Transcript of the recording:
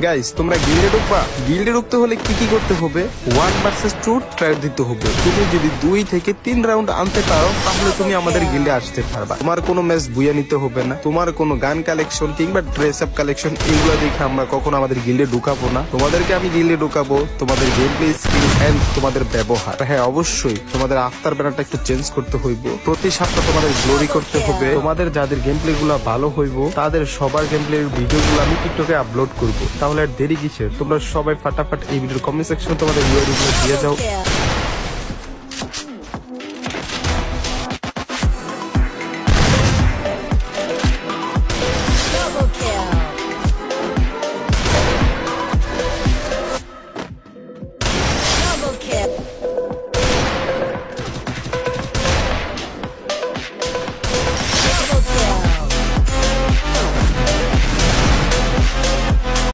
Guys তোমরা গিল্ডে ঢুকবা। গিল্ডে ঢুকতে হলে কি কি করতে হবে? 1 ভার্সেস 2 ট্রায়াল দিতে হবে। তুমি যদি 2 থেকে 3 রাউন্ড আনতে পারো তাহলে তুমি আমাদের গিল্ডে আসতে পারবা। তোমার কোনো ম্যাচ বুয়া নিতে হবে না, তোমার কোনো গান কালেকশন কিংবা ড্রেস আপ কালেকশন এগুলো দেখে আমরা কখনো আমাদের গিল্ডে ঢুকাবো না। তোমাদেরকে আমি গিল্ডে ঢুকাবো তোমাদের গেম প্লে স্কিল এন্ড তোমাদের ব্যবহার। হ্যাঁ অবশ্যই তোমাদের আফতার ব্যানারটা একটু চেঞ্জ করতে হইব। প্রতি সপ্তাহে তোমাদের গ্লোরি করতে হবে। তোমাদের যাদের গেম প্লে গুলো ভালো হইব তাদের সবার গেম প্লে ভিডিও গুলো আমি টিকটকে আপলোড করবো। তাহলে আর দেরি কিসের? তোমরা সবাই ফাটাফাট এই ভিডিওর কমেন্ট সেকশনে তোমাদের ইউআইডি গুলো দিয়ে যাও।